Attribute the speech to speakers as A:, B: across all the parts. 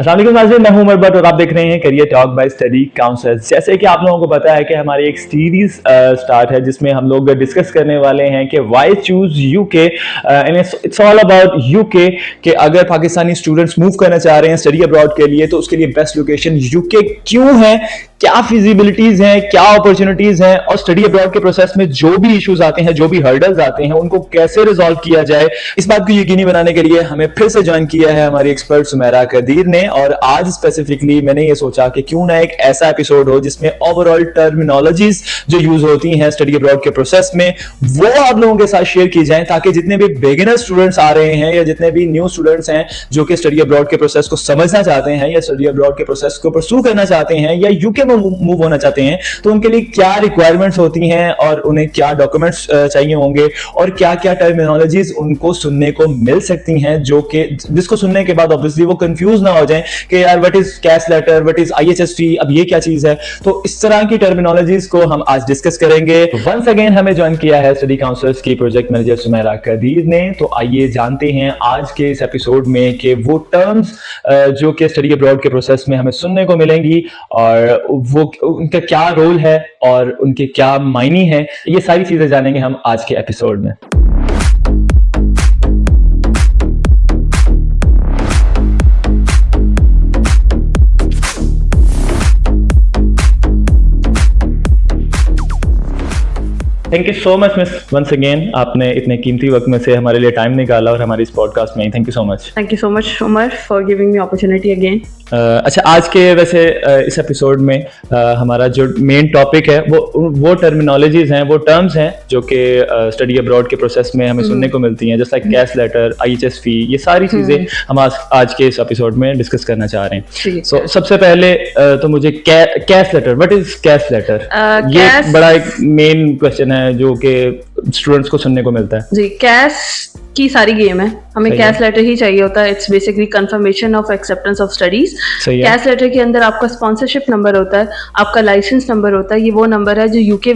A: अस्सलाम वालेकुम नाज़रीन, मैं हूं उमर भट्ट और आप देख रहे हैं career talk by study counsellors. जैसे कि आप लोगों को पता है कि हमारी एक सीरीज स्टार्ट है जिसमें हम लोग डिस्कस करने वाले हैं कि why choose UK and it's all about UK कि अगर पाकिस्तानी स्टूडेंट्स मूव करना चाह रहे हैं स्टडी अब्रॉड के लिए तो उसके लिए बेस्ट लोकेशन यूके क्यों है, क्या फिजिबिलिटीज हैं, क्या अपॉर्चुनिटीज हैं और स्टडी अब्रॉड के प्रोसेस में जो भी इश्यूज आते हैं, जो भी हर्डल्स आते हैं, उनको कैसे रिजॉल्व किया जाए। इस बात को यकीनी बनाने के लिए हमें फिर से ज्वाइन किया है हमारी एक्सपर्ट सुमेरा कदीर ने। और आज स्पेसिफिकली मैंने ये सोचा कि क्यों ना एक ऐसा एपिसोड हो जिसमें ओवरऑल टर्मिनोलॉजीज जो यूज होती हैं स्टडी अब्रॉड के प्रोसेस में वो आप लोगों के साथ शेयर की जाए, ताकि जितने भी बिगिनर स्टूडेंट्स आ रहे हैं या जितने भी न्यू स्टूडेंट्स हैं जो कि स्टडी अब्रॉड के प्रोसेस को समझना चाहते हैं या स्टडी अब्रॉड के प्रोसेस को परस्यू करना चाहते हैं या यूके में मूव होना चाहते हैं, तो उनके लिए क्या रिक्वायरमेंट्स होती हैं और उन्हें क्या डॉक्यूमेंट्स चाहिए होंगे और क्या क्या टर्मिनोलॉजीज उनको सुनने को मिल सकती हैं जो कि जिसको सुनने के बाद ऑब्वियसली वो कंफ्यूज ना हो जाएं कि यार what is CAS letter, what is IHST, अब ये क्या चीज है। तो इस तरह की टर्मिनोलॉजीज को हम आज डिस्कस करेंगे। वंस अगेन हमें ज्वाइन किया है स्टडी काउंसलर्स की प्रोजेक्ट मैनेजर सुमेरा कदीर ने। तो आइए जानते हैं आज के इस एपिसोड में कि वो टर्म्स जो कि स्टडी अब्रॉड के प्रोसेस में हमें सुनने को मिलेंगी और वो उनका क्या रोल है और उनके क्या मायने हैं, ये सारी चीजें जानेंगे हम आज के एपिसोड में। Thank you so much miss once again, आपने इतने कीमती वक्त में से हमारे लिए टाइम निकाला और हमारी इस पॉडकास्ट में। Thank you so much.
B: Thank you so much Umar for giving me opportunity again.
A: अच्छा, आज के वैसे इस एपिसोड में हमारा जो मेन टॉपिक है वो टर्मिनोलॉजीज हैं, वो टर्म्स हैं जो कि स्टडी अब्रॉड के प्रोसेस में हमें सुनने को मिलती हैं, जैसे कैश लेटर, IHS फी, ये सारी चीज़ें हम आज के इस एपिसोड में डिस्कस करना चाह रहे हैं। So, सबसे पहले तो मुझे CAS letter, what is CAS letter, ये बड़ा एक मेन क्वेश्चन है जो कि स्टूडेंट्स को सुनने को मिलता है।
B: जी, कैश की सारी गेम है, हमें कैश लेटर ही चाहिए होता है। It's basically confirmation of acceptance of studies. CAS letter के अंदर आपका स्पॉन्सरशिप नंबर होता है, आपका लाइसेंस नंबर होता है। ये वो नंबर है जो यूके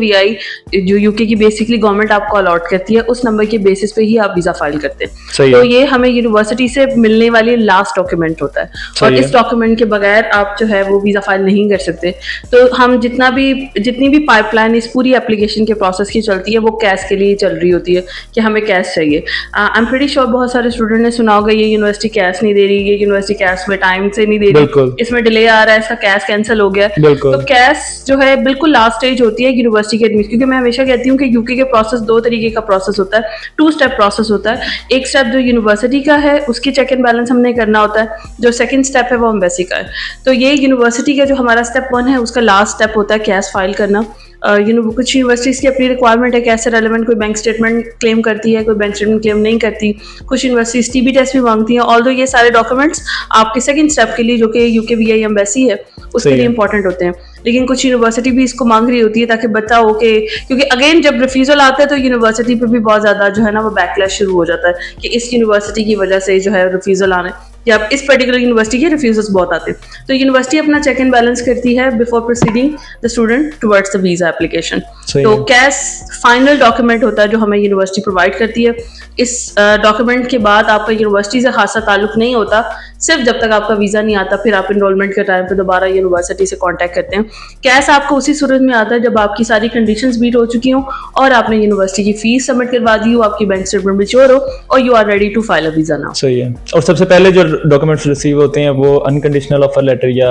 B: जो यूके की बेसिकली गवर्नमेंट आपको अलॉट करती है, उस नंबर के बेसिस पे ही आप वीजा फाइल करते हैं। तो ये हमें यूनिवर्सिटी से मिलने वाली लास्ट डॉक्यूमेंट होता है और इस डॉक्यूमेंट के बगैर आप जो है वो वीजा फाइल नहीं कर सकते। तो हम जितनी भी पाइपलाइन इस पूरी एप्लीकेशन के प्रोसेस की चलती है वो कैश के लिए चल रही होती है कि हमें कैश चाहिए। आई एम प्रीटी श्योर बहुत सारे स्टूडेंट ने सुना होगा ये यूनिवर्सिटी कैश नहीं दे रही, ये यूनिवर्सिटी कैश में टाइम से नहीं दे रही, इसमें डिले आ रहा है, इसका कैश कैंसिल हो गया। तो कैश जो है बिल्कुल लास्ट स्टेज होती है यूनिवर्सिटी के एडमिशन, क्योंकि मैं हमेशा कहती हूँ कि यूके के प्रोसेस दो तरीके का प्रोसेस होता है, 2 स्टेप प्रोसेस होता है। एक स्टेप जो यूनिवर्सिटी का है उसकी चेक एंड बैलेंस हमने करना होता है, जो सेकंड स्टेप है वो एम्बेसी का है। तो ये यूनिवर्सिटी का जो हमारा स्टेप 1 है उसका लास्ट स्टेप होता है कैश फाइल करना। कुछ यूनिवर्सिटीज़ की अपनी रिक्वायरमेंट है, कैसे रेलेवेंट कोई बैंक स्टेटमेंट क्लेम करती है, कोई बैंक स्टेटमेंट क्लेम नहीं करती। कुछ यूनिवर्सिटीज़ TB टेस्ट भी मांगती हैं। ऑल्दो ये सारे डॉक्यूमेंट्स आपके सेकंड स्टेप के लिए जो कि UKVI एम्बेसी है उसके लिए इंपॉर्टेंट होते हैं, लेकिन कुछ यूनिवर्सिटी भी इसको मांग रही होती है ताकि बता हो कि, क्योंकि अगेन जब रिफ्यूजल आता है तो यूनिवर्सिटी पे भी बहुत ज़्यादा जो है ना वो बैकलैश शुरू हो जाता है कि इस यूनिवर्सिटी की वजह से जो है रिफ्यूजल आने या इस पर्टिकुलर यूनिवर्सिटी के रिफ्यूजल्स बहुत आते हैं। तो यूनिवर्सिटी अपना चेक एंड बैलेंस करती है before proceeding the student towards the visa application. तो कैश फाइनल डॉक्यूमेंट होता है जो हमें यूनिवर्सिटी प्रोवाइड करती है। इस डॉक्यूमेंट के बाद आपका यूनिवर्सिटी से खासा ताल्लुक नहीं होता, सिर्फ जब तक आपका वीज़ा नहीं आता फिर आप इनरोलमेंट के टाइम पे दोबारा यूनिवर्सिटी से कांटेक्ट करते हैं। कैश आपको उसी सूरत में आता है जब आपकी सारी कंडीशंस मीट हो चुकी हों और आपने यूनिवर्सिटी की फीस सबमिट करवा दी हो, आपकी बैंक स्टेटमेंट मैच्योर हो और you are ready to file a visa now.
A: सही है। और सबसे पहले जो डॉक्यूमेंट्स रिसीव होते हैं वो अनकंडीशनल ऑफर लेटर या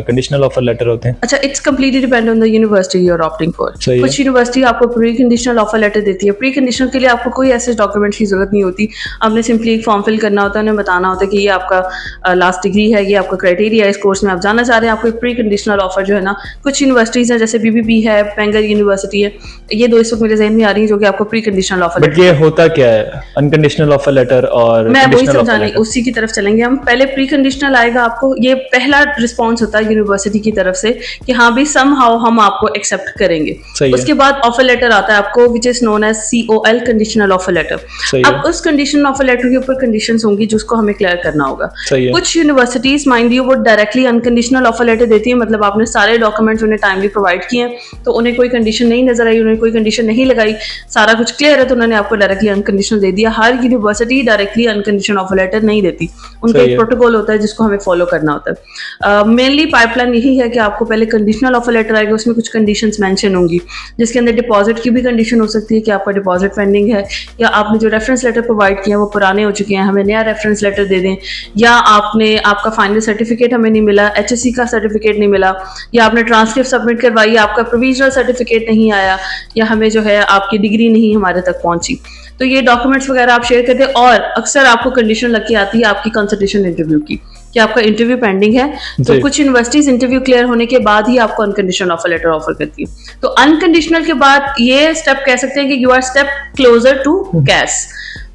A: कंडीशनल ऑफर लेटर होते हैं?
B: अच्छा, it's completely depend on the university you are opting for. कुछ यूनिवर्सिटी आपको प्री कंडीशनल ऑफर लेटर देती है। प्री कंडीशनल के लिए आपको कोई ऐसे डॉक्यूमेंट्स की जरूरत नहीं होती, आपने सिंपली एक फॉर्म फिल करना होता है, उन्हें बताना होता है कि ये आपका लास्ट डिग्री है, ये आपका क्राइटेरिया है, इस कोर्स में आप जाना चाह रहे हैं। आपको एक प्री कंडीशनल ऑफर जो है ना, कुछ यूनिवर्सिटीज है जैसे BBB है, पेंगर यूनिवर्सिटी है, ये दो इस वक्त मेरे जहन में आ रही है जो कि आपको प्री कंडीशनल ऑफर।
A: बट ये होता क्या है अनकंडीशनल ऑफर लेटर? और
B: मैं वही समझाने उसी की तरफ चलेंगे हम। पहले प्री कंडीशनल आएगा, आपको ये पहला रिस्पॉन्स होता है यूनिवर्सिटी की तरफ से कि हाँ भी समहाउ हम आपको एक्सेप्ट करेंगे। उसके बाद ऑफर लेटर आता है आपको which is known as COL conditional offer letter. अब उस कंडीशनल ऑफर लेटर के ऊपर कंडीशंस होंगी जिसको हमें क्लियर करना होगा।
A: सही है।
B: कुछ यूनिवर्सिटीज माइंड यू वो डायरेक्टली अनकंडीशनल ऑफर लेटर देती है, मतलब आपने सारे डॉक्यूमेंट्स उन्हें टाइमली प्रोवाइड किए हैं तो उन्हें कोई कंडीशन नहीं नजर आई, उन्हें कोई कंडीशन नहीं लगाई, सारा कुछ क्लियर है तो उन्होंने आपको डायरेक्टली अनकंडीशनल दे दिया। हर university directly unconditional offer letter नहीं देती, उनका एक प्रोटोकॉल होता है जिसको हमें फॉलो करना होता है। मेनली पाइपलाइन यही है कि आपको पहले कंडीशनल ऑफर लेटर आएगा, उसमें कुछ कंडीशंस मेंशन होंगी जिसके अंदर डिपॉजिट की भी कंडीशन हो सकती है कि आपका डिपॉजिट पेंडिंग है, या आपने जो रेफरेंस लेटर प्रोवाइड किया है वो पुराने हो चुके हैं, हमें नया रेफरेंस लेटर दे दें, या आपका फाइनल सर्टिफिकेट हमें नहीं मिला, HSC का सर्टिफिकेट नहीं मिला, या आपने ट्रांसक्रिप्ट सबमिट करवाई आपका प्रोविजनल सर्टिफिकेट नहीं आया, या हमें जो है आपकी डिग्री नहीं हमारे तक पहुंची। तो ये डॉक्यूमेंट्स वगैरह आप शेयर करते हैं। और अक्सर आपको कंडीशन लग के आती है आपकी कंसल्टेशन इंटरव्यू की कि आपका इंटरव्यू पेंडिंग है, तो कुछ यूनिवर्सिटीज इंटरव्यू क्लियर होने के बाद ही आपको अनकंडीशनल ऑफर लेटर ऑफर करती है। तो अनकंडीशनल के बाद ये स्टेप कह सकते हैं कि you are step closer to cash.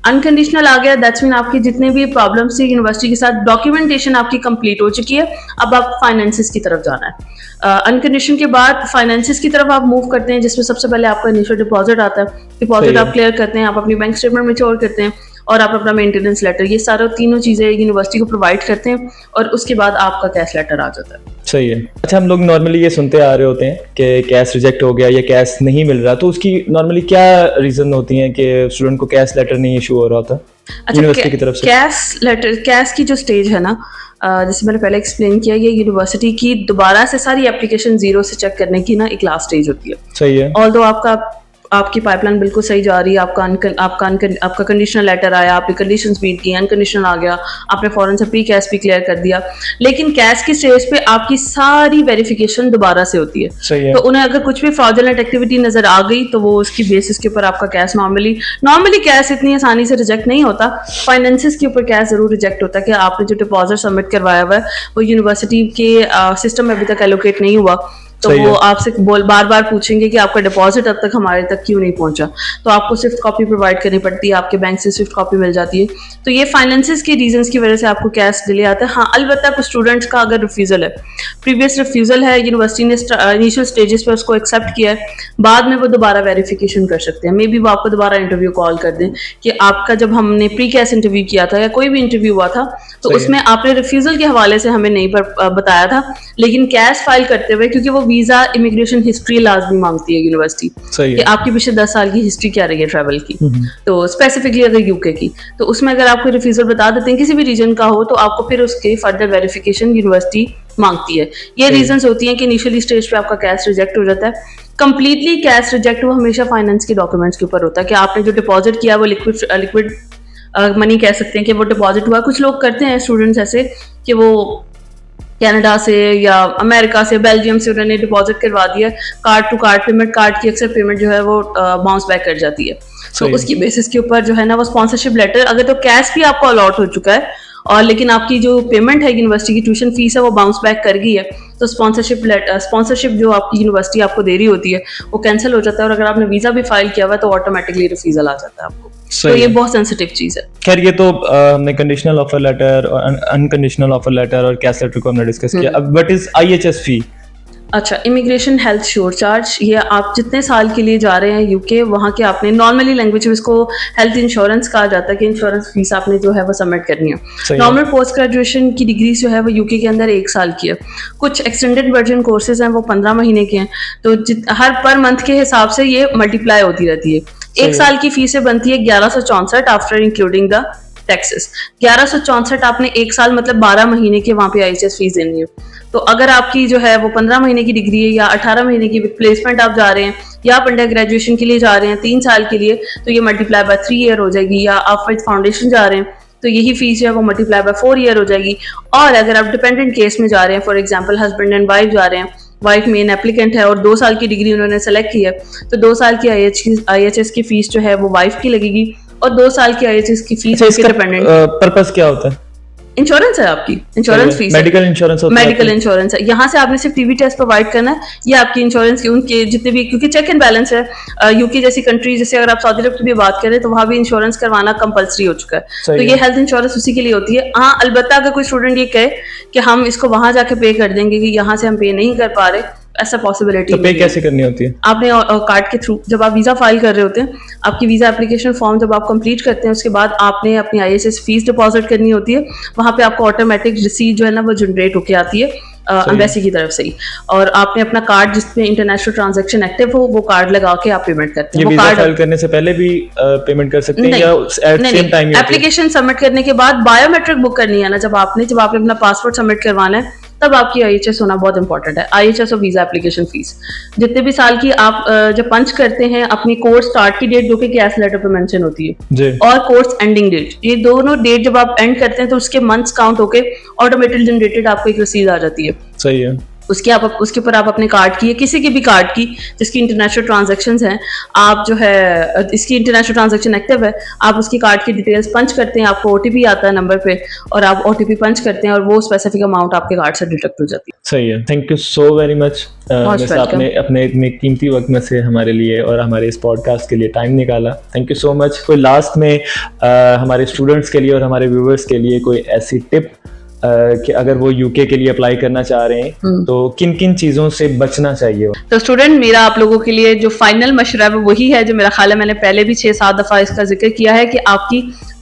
B: Unconditional आ गया, दैट्स मीन आपकी जितने भी प्रॉब्लम्स थी यूनिवर्सिटी के साथ, डॉक्यूमेंटेशन आपकी कंप्लीट हो चुकी है, अब आप फाइनेंसिस की तरफ जाना है। अनकंडीशन के बाद फाइनेंसिस की तरफ आप मूव करते हैं, जिसमें सबसे पहले आपका इनिशियल डिपॉजिट आता है, डिपॉजिट आप क्लियर करते हैं, आप अपनी बैंक स्टेटमेंट मेच्योर करते हैं और आप अपना मेंटेनेंस लेटर, ये सारा तीनों चीजें यूनिवर्सिटी को प्रोवाइड करते हैं और उसके बाद आपका कैश लेटर आ जाता है।
A: सही है। अच्छा, हम लोग नॉर्मली ये सुनते आ रहे होते हैं कि कैश रिजेक्ट हो गया या कैश नहीं मिल रहा, तो उसकी नॉर्मली क्या रीजन होती है कि स्टूडेंट को कैश लेटर नहीं इशू हो रहा होता यूनिवर्सिटी की तरफ से?
B: कैश लेटर, कैश की जो स्टेज है ना, जैसे मैंने पहले एक्सप्लेन किया, ये यूनिवर्सिटी की दोबारा से सारी एप्लीकेशन जीरो से चेक करने की ना एक लास्ट स्टेज होती है।
A: सही है।
B: ऑल्दो आपकी पाइपलाइन बिल्कुल सही जा रही है, आपका कंडीशनल लेटर आया, आपने कंडीशंस मीट की, अनकंडीशनल आ गया, आपने फौरन से प्री कैश भी क्लियर कर दिया, लेकिन कैश की स्टेज पे आपकी सारी वेरिफिकेशन दोबारा से होती है।
A: सही है।
B: तो उन्हें अगर कुछ भी फ्रॉडुलेंट एक्टिविटी नजर आ गई तो वो उसकी बेसिस के ऊपर आपका कैश नॉर्मली कैश इतनी आसानी से रिजेक्ट नहीं होता, फाइनेंसिस के ऊपर कैश जरूर रिजेक्ट होता है कि आपने जो डिपॉजिट सबमिट करवाया हुआ है वो यूनिवर्सिटी के सिस्टम में अभी तक एलोकेट नहीं हुआ, तो वो आपसे बार बार पूछेंगे कि आपका डिपॉजिट अब तक हमारे तक क्यों नहीं पहुंचा, तो आपको स्विफ्ट कॉपी प्रोवाइड करनी पड़ती है, आपके बैंक से स्विफ्ट कॉपी मिल जाती है। तो ये फाइनेंसिस के रीजंस की वजह से आपको कैश डिले आता है। हाँ, अलबत्ता कुछ स्टूडेंट्स का अगर रिफ्यूजल है, प्रीवियस रिफ्यूजल है, यूनिवर्सिटी ने इनिशियल स्टेजेस पे उसको एक्सेप्ट किया है, बाद में वो दोबारा वेरिफिकेशन कर सकते हैं। मे बी वो आपको दोबारा इंटरव्यू कॉल कर दें कि आपका जब हमने प्री कैश इंटरव्यू किया था या कोई भी इंटरव्यू हुआ था तो उसमें आपने रिफ्यूजल के हवाले से हमें नहीं बताया था, लेकिन कैश फाइल करते हुए, क्योंकि वो वीजा इमिग्रेशन हिस्ट्री लाजमी मांगती है यूनिवर्सिटी कि आपकी पिछले 10 साल की हिस्ट्री क्या रही है ट्रैवल की, तो स्पेसिफिकली अगर यूके की, तो उसमें अगर आपको रिफ्यूजल बता देते हैं किसी भी रीजन का हो तो आपको फिर उसके फर्दर वेरिफिकेशन यूनिवर्सिटी मांगती है। ये रीजंस होती हैं कि इनिशियली स्टेज पे आपका कैश रिजेक्ट हो जाता है। कंप्लीटली कैश रिजेक्ट वो हमेशा फाइनेंस के डॉक्यूमेंट्स के ऊपर होता है कि आपने जो डिपॉजिट किया वो लिक्विड मनी कह सकते हैं कि वो डिपॉजिट हुआ। कुछ लोग करते हैं स्टूडेंट्स ऐसे कि वो कनाडा से या अमेरिका से, बेल्जियम से उन्होंने डिपॉजिट करवा दिया, card to card payment, card की अक्सर पेमेंट जो है वो बाउंस बैक कर जाती है। तो उसकी बेसिस के ऊपर जो है ना वो स्पॉन्सरशिप लेटर, अगर तो कैश भी आपको अलॉट हो चुका है और लेकिन आपकी जो पेमेंट है यूनिवर्सिटी की ट्यूशन फीस है वो बाउंस बैक कर गई है, तो स्पॉन्सरशिप जो आपकी यूनिवर्सिटी आपको दे रही होती है वो कैंसिल हो जाता है, और अगर आपने वीजा भी फाइल किया हुआ है तो ऑटोमेटिकली रिफ्यूजल आ जाता है आपको। तो ये बहुत सेंसिटिव चीज है।
A: खैर, ये तो हमने कंडीशनल ऑफर लेटर और अनकंडीशनल ऑफर लेटर और कैश लेटर को हमने डिस्कस किया। अब व्हाट इज IHS फी?
B: अच्छा, इमिग्रेशन हेल्थ श्योर चार्ज, ये आप जितने साल के लिए जा रहे हैं यूके, वहाँ के आपने नॉर्मली लैंग्वेज में इसको हेल्थ इंश्योरेंस कहा जाता है कि इंश्योरेंस फीस आपने जो है वो सबमिट करनी है। नॉर्मल पोस्ट ग्रेजुएशन की डिग्री जो है वो यूके के अंदर 1 साल की है, कुछ एक्सटेंडेड वर्जन कोर्सेज हैं वो 15 महीने के हैं, तो हर पर मंथ के हिसाब से ये मल्टीप्लाई होती रहती है। 1 साल की फीस बनती है 1164 आफ्टर इंक्लूडिंग द टैक्सेस। 1164 आपने 1 साल मतलब 12 महीने के वहाँ पे IHS फीस देनी है। तो अगर आपकी जो है वो 15 महीने की डिग्री है या 18 महीने की प्लेसमेंट आप जा रहे हैं या आप अंडर ग्रेजुएशन के लिए जा रहे हैं 3 साल के लिए, तो ये मल्टीप्लाई बाय 3 ईयर हो जाएगी, या आप विद फाउंडेशन जा रहे हैं तो यही फीस जो है वो मल्टीप्लाई बाय 4 ईयर हो जाएगी। और अगर आप डिपेंडेंट केस में जा रहे हैं, for example husband and wife जा रहे हैं, वाइफ मेन एप्लीकेंट है और 2 साल की डिग्री उन्होंने सेलेक्ट की है, तो 2 साल की IHS की फीस जो है वो वाइफ की लगेगी और 2 साल की IHS की फीस
A: इसका डिपेंडेंट। पर्पस क्या होता है?
B: इंश्योरेंस है आपकी, इंश्योरेंस फीस,
A: मेडिकल इंश्योरेंस होता है,
B: मेडिकल इंश्योरेंस है। यहाँ से आपने सिर्फ टीबी टेस्ट प्रोवाइड करना है, ये आपकी इंश्योरेंस की उनके जितने भी, क्योंकि चेक एंड बैलेंस है यूके जैसी कंट्री, जैसे अगर आप सऊदी अरब की भी बात करें तो वहाँ भी इंश्योरेंस करवाना कंपलसरी हो चुका है, तो ये हेल्थ इंश्योरेंस उसी के लिए होती है। हाँ, अलबत्ता अगर कोई स्टूडेंट ये कहे कि हम इसको वहां जाके पे कर देंगे कि यहाँ से हम पे नहीं कर पा रहे, ऐसा पॉसिबिलिटी
A: तो पे कैसे करनी होती है?
B: आपने कार्ड के थ्रू, जब आप वीजा फाइल कर रहे होते हैं, आपकी वीजा एप्लीकेशन फॉर्म जब आप कंप्लीट करते हैं, उसके बाद आपने अपनी ISS फीस डिपॉजिट करनी होती है। वहां पे आपको ऑटोमेटिक रिसीट जो है ना वो जनरेट होके आती है एम्बेसी की तरफ से ही, और आपने अपना कार्ड जिसमें इंटरनेशनल ट्रांजैक्शन एक्टिव हो वो कार्ड लगा के आप पेमेंट करते हैं।
A: ये वीजा फाइल करने से पहले भी पेमेंट कर सकते हैं या at same time?
B: Application submit करने के बाद बायोमेट्रिक बुक करनी है ना, जब आपने अपना पासपोर्ट सबमिट करवाना है तब आपकी IHS होना बहुत इंपॉर्टेंट है। IHS और वीजा एप्लीकेशन फीस जितने भी साल की आप जब पंच करते हैं अपनी कोर्स स्टार्ट की डेट जो कि कैश लेटर पे मेंशन होती है और कोर्स एंडिंग डेट, ये दोनों डेट जब आप एंड करते हैं तो उसके मंथ्स काउंट होके ऑटोमेटिक जनरेटेड आपको एक रसीद आ जाती है।
A: सही है।
B: उसके ऊपर आप अपने कार्ड की, किसी के भी कार्ड की जिसकी इंटरनेशनल ट्रांजैक्शंस हैं, आप जो है इसकी इंटरनेशनल ट्रांजैक्शन एक्टिव है, आप उसकी कार्ड की डिटेल्स पंच करते हैं, आपको OTP आता है नंबर पे और आप OTP पंच करते हैं और वो स्पेसिफिक अमाउंट आपके कार्ड से डिडक्ट हो जाती है।
A: सही है, thank you so very much. वैसे आपने अपने कीमती वक्त में से हमारे लिए और हमारे इस पॉडकास्ट के लिए टाइम निकाला, थैंक यू सो मच। कोई लास्ट में हमारे स्टूडेंट्स के लिए और हमारे व्यूवर्स के लिए कोई ऐसी टिप कि अगर वो UK के लिए अप्लाई करना चाह रहे हैं तो किन किन चीजों से बचना चाहिए?
B: तो स्टूडेंट, मेरा आप लोगों के लिए जो फाइनल मशवरा है वही है जो मेरा ख्याल है मैंने पहले भी 6-7 दफा इसका जिक्र किया है कि आपकी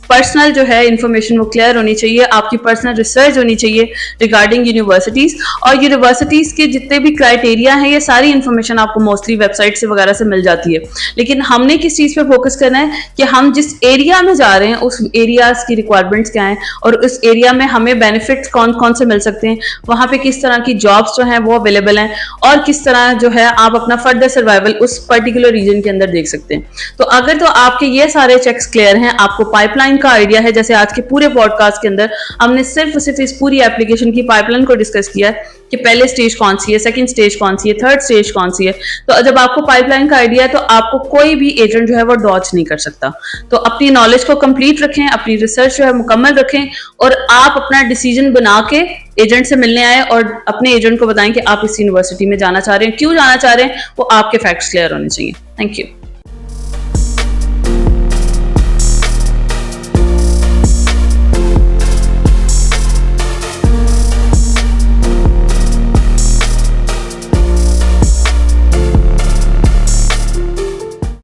B: पर्सनल जो है इन्फॉर्मेशन वो क्लियर होनी चाहिए, आपकी पर्सनल रिसर्च होनी चाहिए रिगार्डिंग यूनिवर्सिटीज, और यूनिवर्सिटीज के जितने भी क्राइटेरिया हैं ये सारी इन्फॉर्मेशन आपको मोस्टली वेबसाइट से वगैरह से मिल जाती है। लेकिन हमने किस चीज पे फोकस करना है कि हम जिस एरिया में जा रहे हैं उस एरियाज की रिक्वायरमेंट्स क्या हैं और उस एरिया में हमें बेनिफिट्स कौन कौन से मिल सकते हैं, वहां पे किस तरह की जॉब्स जो हैं वो अवेलेबल हैं और किस तरह जो है आप अपना फर्दर सर्वाइवल उस पर्टिकुलर रीजन के अंदर देख सकते हैं। तो अगर तो आपके ये सारे चेक्स क्लियर हैं, आपको पाइपलाइन का आइडिया है, जैसे आज के पूरे पॉडकास्ट के अंदर हमने सिर्फ इस पूरी एप्लीकेशन की पाइपलाइन को डिस्कस किया है कि पहले स्टेज कौन सी है, सेकंड स्टेज कौन सी है, थर्ड स्टेज कौन सी है, तो जब आपको पाइपलाइन का आइडिया है तो आपको कोई भी एजेंट जो है वो डॉच नहीं कर सकता। तो अपनी नॉलेज को कंप्लीट रखें, अपनी रिसर्च जो है मुकम्मल रखें और आप अपना डिसीजन बना के एजेंट से मिलने आए और अपने एजेंट को बताएं कि आप इस यूनिवर्सिटी में जाना चाह रहे हैं, क्यों जाना चाह रहे हैं, वो आपके फैक्ट्स क्लियर होने चाहिए। Thank you.